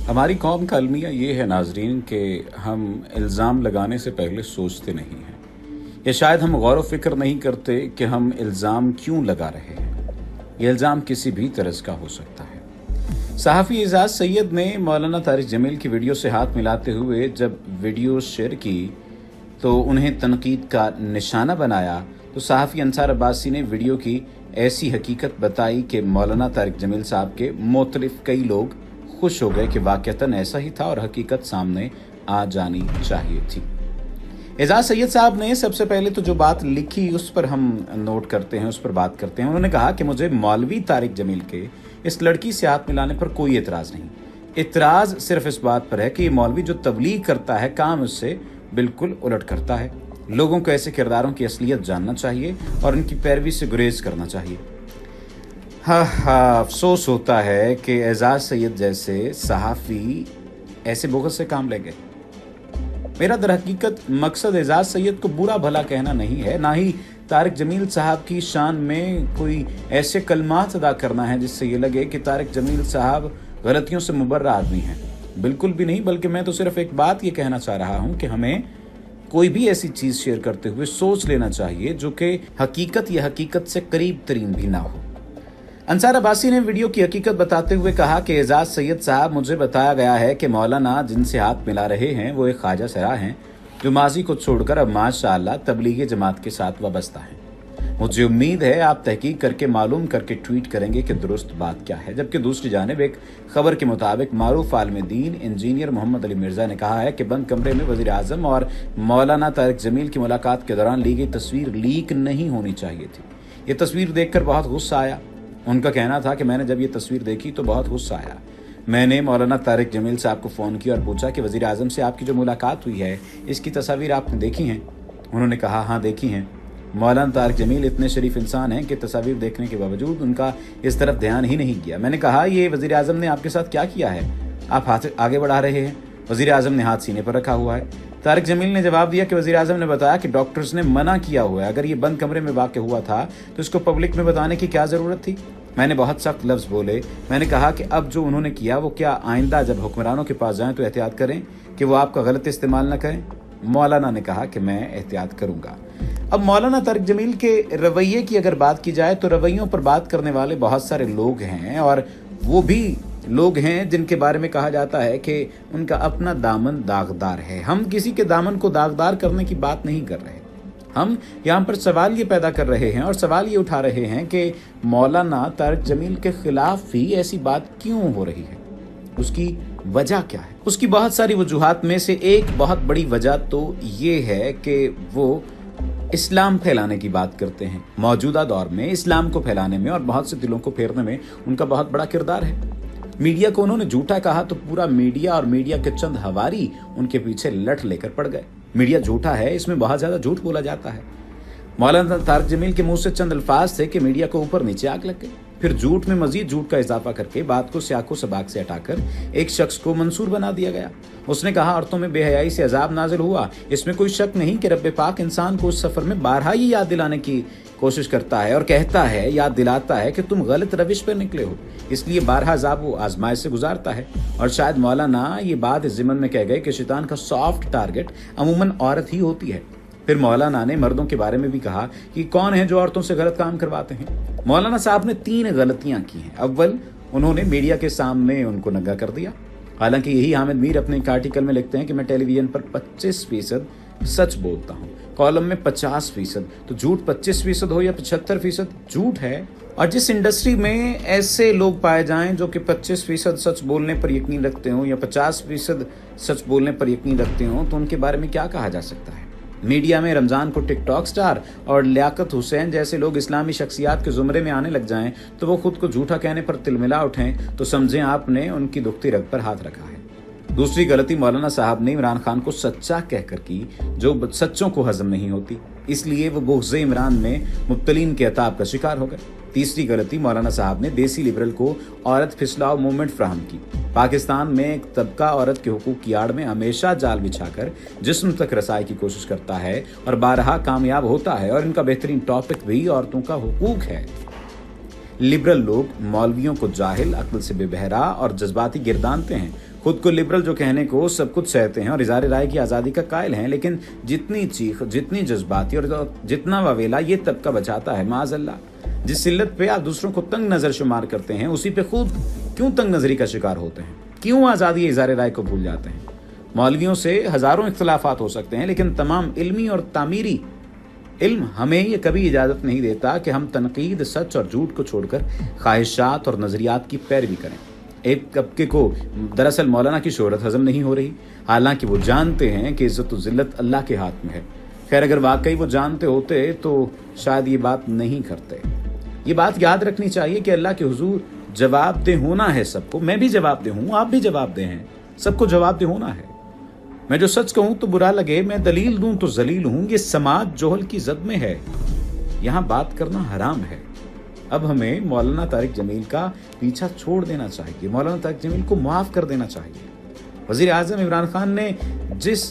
हमारी कौम का अलमिया ये है नाजरीन कि हम इल्ज़ाम लगाने से पहले सोचते नहीं हैं, या शायद हम गौर व फिक्र नहीं करते कि हम इल्ज़ाम क्यों लगा रहे हैं। ये इल्ज़ाम किसी भी तरह का हो सकता है। सहाफ़ी एजाज़ सैयद ने मौलाना तारिक जमील की वीडियो से हाथ मिलाते हुए जब वीडियो शेयर की तो उन्हें तनकीद का निशाना बनाया, तो सहाफ़ी अंसार अब्बासी ने वीडियो की ऐसी हकीकत बताई कि मौलाना तारिक जमील साहब के मुख्तलिफ कई लोग खुश हो गए कि वाक़तन ऐसा ही था और हकीकत सामने आ जानी चाहिए थी। एजाज सैयद साहब ने सबसे पहले तो जो बात लिखी उस पर हम नोट करते हैं, उस पर बात करते हैं। उन्होंने कहा कि मुझे मौलवी तारिक जमील के इस लड़की से हाथ मिलाने पर कोई एतराज़ नहीं। एतराज़ सिर्फ इस बात पर है कि ये मौलवी जो तबलीग करता है काम उससे बिल्कुल उलट करता है। लोगों को ऐसे किरदारों की असलियत जानना चाहिए और उनकी पैरवी से गुरेज करना चाहिए। अफसोस होता है कि एजाज सैयद जैसे सहाफ़ी ऐसे बोगस से काम ले गए। मेरा दर हकीकत मकसद एजाज सैयद को बुरा भला कहना नहीं है, ना ही तारिक जमील साहब की शान में कोई ऐसे कलमात अदा करना है जिससे ये लगे कि तारिक जमील साहब गलतियों से मुबर्रा आदमी हैं। बिल्कुल भी नहीं, बल्कि मैं तो सिर्फ एक बात ये कहना चाह रहा हूँ कि हमें कोई भी ऐसी चीज़ शेयर करते हुए सोच लेना चाहिए जो कि हकीकत या हकीकत से करीब तरीन भी ना हो। अंसार अब्बासी ने वीडियो की हकीकत बताते हुए कहा कि एजाज सैयद साहब, मुझे बताया गया है कि मौलाना जिनसे हाथ मिला रहे हैं वो एक ख्वाजा सरा हैं जो माजी को छोड़कर अब माशाअल्लाह तबलीगी जमात के साथ वाबस्ता हैं। मुझे उम्मीद है आप तहकीक करके मालूम करके ट्वीट करेंगे कि दुरुस्त बात क्या है। जबकि दूसरी जानिब एक खबर के मुताबिक मारूफ आलिम दीन इंजीनियर मोहम्मद अली मिर्जा ने कहा है कि बंद कमरे में वज़ीर आज़म और मौलाना तारिक जमील की मुलाकात के दौरान ली गई तस्वीर लीक नहीं होनी चाहिए थी। ये तस्वीर देखकर बहुत गुस्सा आया। उनका कहना था कि मैंने जब ये तस्वीर देखी तो बहुत गुस्सा आया। मैंने मौलाना तारिक जमील साहब को फ़ोन किया और पूछा कि वज़ीर आज़म से आपकी जो मुलाकात हुई है इसकी तस्वीर आपने देखी हैं? उन्होंने कहा हाँ देखी हैं। मौलाना तारिक जमील इतने शरीफ इंसान हैं कि तस्वीर देखने के बावजूद उनका इस तरफ ध्यान ही नहीं किया। मैंने कहा ये वज़ीर आज़म ने आपके साथ क्या किया है, आप हाथ आगे बढ़ा रहे हैं? वज़ीर आज़म ने हाथ सीने पर रखा हुआ है। तारिक जमील ने जवाब दिया कि वज़ीर आज़म ने बताया कि डॉक्टर्स ने मना किया हुआ है। अगर ये बंद कमरे में वाक़ हुआ था तो इसको पब्लिक में बताने की क्या ज़रूरत थी? मैंने बहुत सख्त लफ्ज़ बोले। मैंने कहा कि अब जो उन्होंने किया वो क्या आइंदा जब हुक्मरानों के पास जाएं तो एहतियात करें कि वो आपका गलत इस्तेमाल न करें। मौलाना ने कहा कि मैं एहतियात करूँगा। अब मौलाना तारिक जमील के रवैये की अगर बात की जाए तो रवैयों पर बात करने वाले बहुत सारे लोग हैं और वो भी लोग हैं जिनके बारे में कहा जाता है कि उनका अपना दामन दागदार है। हम किसी के दामन को दागदार करने की बात नहीं कर रहे। हम यहाँ पर सवाल ये पैदा कर रहे हैं और सवाल ये उठा रहे हैं कि मौलाना तारिक जमील के खिलाफ भी ऐसी बात क्यों हो रही है, उसकी वजह क्या है? उसकी बहुत सारी वजूहात में से एक बहुत बड़ी वजह तो ये है कि वो इस्लाम फैलाने की बात करते हैं। मौजूदा दौर में इस्लाम को फैलाने में और बहुत से दिलों को फेरने में उनका बहुत बड़ा किरदार है। मीडिया को उन्होंने झूठा कहा तो पूरा मीडिया और मीडिया के चंद हवारी उनके पीछे लट लेकर पड़ गए। मीडिया झूठा है, इसमें बहुत ज़्यादा झूठ बोला जाता है। मौलाना तारिक जमील के मुंह से चंद अल्फाज थे कि मीडिया को ऊपर नीचे आग लग गई। फिर झूठ में मजीद झूठ का इजाफा करके बात को स्याको सबाक से हटाकर एक शख्स को मंसूर बना दिया गया। उसने कहा औरतों में बेहयाई से अजाब नाजिल हुआ। इसमें कोई शक नहीं कि रब्बे पाक इंसान को उस सफ़र में बारहा ही याद दिलाने की कोशिश करता है और कहता है, याद दिलाता है कि तुम गलत रविश पर निकले हो, इसलिए बारहा अजाब वो आजमाइश से गुजारता है। और शायद मौलाना ये बात इस ज़िमन में कह गए कि शैतान का सॉफ्ट टारगेट अमूमन औरत ही होती है। फिर मौलाना ने मर्दों के बारे में भी कहा कि कौन है जो औरतों से गलत काम करवाते हैं। मौलाना साहब ने 3 गलतियां की हैं। अव्वल, उन्होंने मीडिया के सामने उनको नंगा कर दिया। हालांकि यही हामिद मीर अपने एक आर्टिकल में लिखते हैं कि मैं टेलीविजन पर 25% सच बोलता हूँ, कॉलम में 50%, तो झूठ 25% हो या 75% झूठ है। और जिस इंडस्ट्री में ऐसे लोग पाए जाएं जो कि 25% सच बोलने पर यकीन रखते हों या 50% सच बोलने पर यकीन रखते हों, तो उनके बारे में क्या कहा जा सकता है? मीडिया में रमज़ान को टिकटॉक स्टार और लियाकत हुसैन जैसे लोग इस्लामी शख्सियात के ज़ुमरे में आने लग जाएं तो वो खुद को झूठा कहने पर तिलमिला उठें तो समझें आपने उनकी दुखती रग पर हाथ रखा है। दूसरी गलती मौलाना साहब ने इमरान खान को सच्चा कहकर की जो सच्चों को हजम नहीं होती, इसलिए वो बुग़्ज़े इमरान में मुब्तलीन के अताब का शिकार हो गए। तीसरी गलती मौलाना साहब ने देसी लिबरल को औरत फिसलाओ मूवमेंट फ्राहम की। पाकिस्तान में एक तबका औरत के हुकूक की आड़ में हमेशा जाल बिछाकर जिस्म तक रसाई की कोशिश करता है और बारहा कामयाब होता है, और इनका बेहतरीन टॉपिक भी औरतों का हुकूक है। लिबरल लोग मौलवियों को जाहिल, अक्ल से बेबहरा और जज्बाती गिरदानते हैं, खुद को लिबरल जो कहने को सब कुछ सहते हैं और इज़हार राय की आज़ादी का कायल हैं, लेकिन जितनी चीख, जितनी जज्बाती और जितना वावेला ये तबका बचाता है, माज़अल्लाह, जिस सिल्लत पे आप दूसरों को तंग नज़र शुमार करते हैं, उसी पे खुद क्यों तंग नज़री का शिकार होते हैं? क्यों आज़ादी इज़हार राय को भूल जाते हैं? मौलवियों से हज़ारों इख्तलाफात हो सकते हैं, लेकिन तमाम इल्मी और तामीरी इल्म हमें ये कभी इजाज़त नहीं देता कि हम तनकीद, सच और झूठ को छोड़कर ख्वाहिशात और नज़रियात की पैरवी करें। एक तबके को दरअसल मौलाना की शोहरत हज़म नहीं हो रही, हालांकि वो जानते हैं कि इज़्ज़त व ज़िल्लत अल्लाह के हाथ में है। खैर, अगर वाकई वो जानते होते तो शायद ये बात नहीं करते। ये बात याद रखनी चाहिए कि अल्लाह के हुजूर जवाबदेह होना है सबको। मैं भी जवाबदेह हूँ, आप भी जवाबदेह हैं, सबको जवाबदेह होना है। मैं जो सच कहूँ तो बुरा लगे, मैं दलील दूँ तो जलील हूँ, ये समाज जोहल की जद में है, यहाँ बात करना हराम है। अब हमें मौलाना तारिक जमील का पीछा छोड़ देना चाहिए, मौलाना तारिक जमील को माफ़ कर देना चाहिए। वज़ीर आज़म इमरान खान ने जिस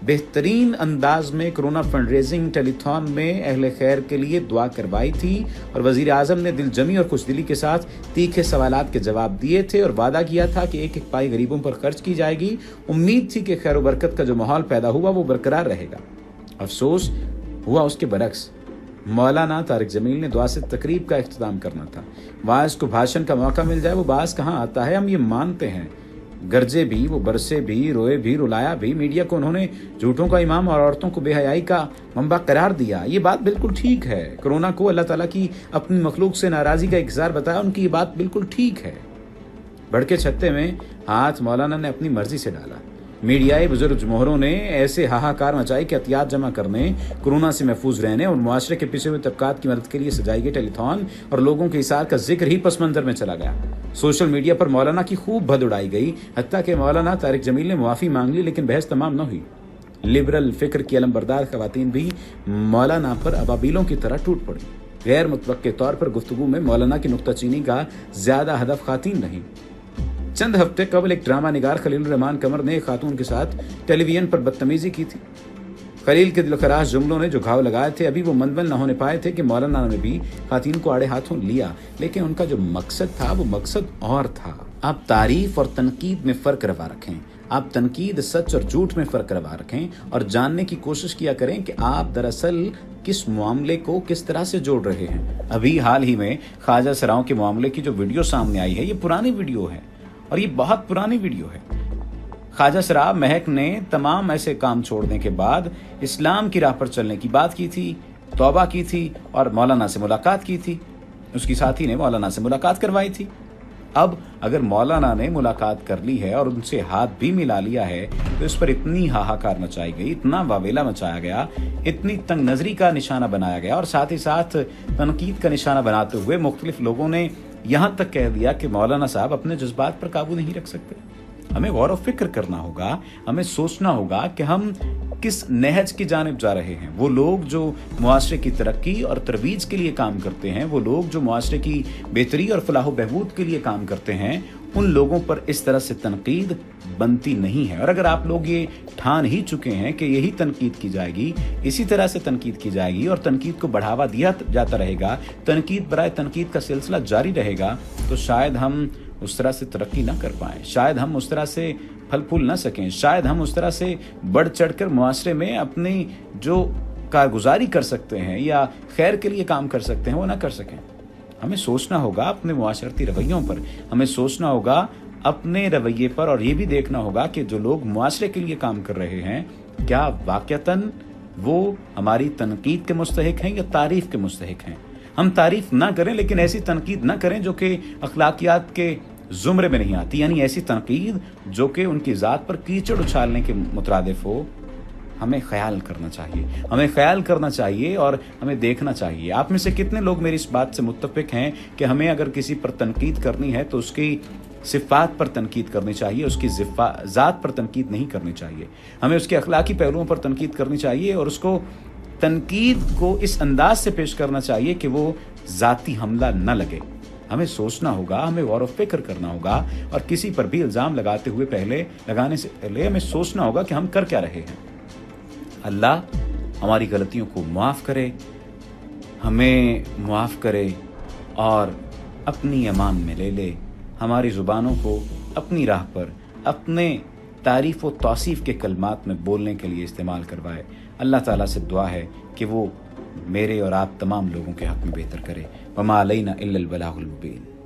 बेहतरीन अंदाज में कोरोना फंड रेजिंग टेलीथॉन में अहले खैर के लिए दुआ करवाई थी और वज़ीर आज़म ने दिल जमी और खुशदिली के साथ तीखे सवालात के जवाब दिए थे और वादा किया था कि एक एक पाई गरीबों पर खर्च की जाएगी। उम्मीद थी कि खैर बरकत का जो माहौल पैदा हुआ वो बरकरार रहेगा। अफसोस हुआ उसके बरक्स। मौलाना तारिक जमील ने दुआ से तकरीब का इख्तिताम करना था। वाइस को भाषण का मौका मिल जाए, वो बास कहाँ आता है, हम ये मानते हैं। गरजे भी, वो बरसे भी, रोए भी, रुलाया भी। मीडिया को उन्होंने झूठों का इमाम और औरतों को बेहयाई का मंबा करार दिया। ये बात बिल्कुल ठीक है। कोरोना को अल्लाह ताला की अपनी मखलूक से नाराज़गी का इज़हार बताया, उनकी ये बात बिल्कुल ठीक है। भड़के छत्ते में हाथ मौलाना ने अपनी मर्जी से डाला। मीडियाई बुजुर्ग जमहरों ने ऐसे हाहाकार मचाई कि एहतियात जमा करने, कोरोना से महफूज रहने और मुआशरे के पिछड़े हुए तबकात की मदद के लिए सजाई गई टेलीथॉन और लोगों के इसार का जिक्र ही पस मंजर में चला गया। सोशल मीडिया पर मौलाना की खूब भद उड़ाई गई, हत्ता कि मौलाना तारिक जमील ने मुआफ़ी मांग ली, लेकिन बहस तमाम न हुई। लिबरल फिक्र की अलमबरदार खवातीन भी मौलाना पर अबाबीलों की तरह टूट पड़ी। गैर मुतवक्के तौर पर गुफ्तगू में मौलाना की नुक्ताचीनी का ज़्यादा हदफ खातीन नहीं। चंद हफ्ते कबल एक ड्रामा निगार खलील रहमान कमर ने एक खातून के साथ टेलीविजन पर बदतमीजी की थी। खलील के दिलखराश जुमलों ने जो घाव लगाए थे, अभी वो मंदबल न होने पाए थे कि मौलाना ने भी खातून को आड़े हाथों लिया, लेकिन उनका जो मकसद था वो मकसद और था। आप तारीफ और तनकीद में फ़र्क रवा रखें, आप तनकीद, सच और झूठ में फ़र्क रवा रखें और जानने की कोशिश किया करें कि आप दरअसल किस मामले को किस तरह से जोड़ रहे हैं। अभी हाल ही में ख्वाजा सराओं के मामले की जो वीडियो सामने आई है, ये पुरानी वीडियो है और ये बहुत पुरानी वीडियो है। ख्वाजा सरा महक ने तमाम ऐसे काम छोड़ने के बाद इस्लाम की राह पर चलने की बात की थी, तौबा की थी और मौलाना से मुलाकात की थी। उसकी साथी ने मौलाना से मुलाकात करवाई थी। अब अगर मौलाना ने मुलाकात कर ली है और उनसे हाथ भी मिला लिया है तो इस पर इतनी हाहाकार मचाई गई, इतना वावेला मचाया गया, इतनी तंग नजरी का निशाना बनाया गया और साथ ही साथ तनकीद का निशाना बनाते हुए मुख्तलिफ लोगों ने यहाँ तक कह दिया कि मौलाना साहब अपने जज्बात पर काबू नहीं रख सकते। हमें गौर व फिक्र करना होगा, हमें सोचना होगा कि हम किस नहज की जानिब जा रहे हैं। वो लोग जो मुआशरे की तरक्की और तरवीज के लिए काम करते हैं, वो लोग जो मुआशरे की बेहतरी और फलाह बहबूद के लिए काम करते हैं, उन लोगों पर इस तरह से तनकीद बनती नहीं है। और अगर आप लोग ये ठान ही चुके हैं कि यही तनकीद की जाएगी, इसी तरह से तनकीद की जाएगी और तनकीद को बढ़ावा दिया जाता रहेगा, तनकीद बराए तनकीद का सिलसिला जारी रहेगा, तो शायद हम उस तरह से तरक्की ना कर पाएँ, शायद हम उस तरह से फल फूल ना सकें, शायद हम उस तरह से बढ़ चढ़ कर मुआशरे में अपनी जो कारगुजारी कर सकते हैं या खैर के लिए काम कर सकते हैं वो ना कर सकें। हमें सोचना होगा अपने मुआशरती रवैयों पर, हमें सोचना होगा अपने रवैये पर और ये भी देखना होगा कि जो लोग मुआशरे के लिए काम कर रहे हैं क्या वाक़तन वो हमारी तनकीद के मुस्तहिक हैं या तारीफ़ के मुस्तहिक हैं। हम तारीफ़ ना करें लेकिन ऐसी तनकीद ना करें जो कि अखलाकियात के ज़ुमरे में नहीं आती, यानी ऐसी तनकीद जो कि उनकी ज़ात पर कीचड़ उछालने के मुतरादिफ हो। हमें ख्याल करना चाहिए, हमें ख्याल करना चाहिए और हमें देखना चाहिए। आप में से कितने लोग मेरी इस बात से मुत्तफ़िक हैं कि हमें अगर किसी पर तनकीद करनी है तो उसकी सिफ़ात पर तनकीद करनी चाहिए, उसकी ज़ात पर तनकीद नहीं करनी चाहिए। हमें उसके अखलाकी पहलुओं पर तनकीद करनी चाहिए और उसको तनकीद को इस अंदाज से पेश करना चाहिए कि वो ज़ाती हमला न लगे। हमें सोचना होगा, हमें गौर व फिक्र करना होगा और किसी पर भी इल्ज़ाम लगाने से पहले हमें सोचना होगा कि हम कर क्या रहे हैं। अल्लाह हमारी गलतियों को माफ़ करे, हमें माफ़ करे और अपनी अमान में ले ले, हमारी ज़ुबानों को अपनी राह पर اپنے تعریف و توصیف کے کلمات میں بولنے کے لیے استعمال کروائے۔ اللہ تعالیٰ سے دعا ہے کہ وہ میرے اور آپ تمام لوگوں کے حق میں بہتر کرے۔ وما علینا الا البلاغ المبین۔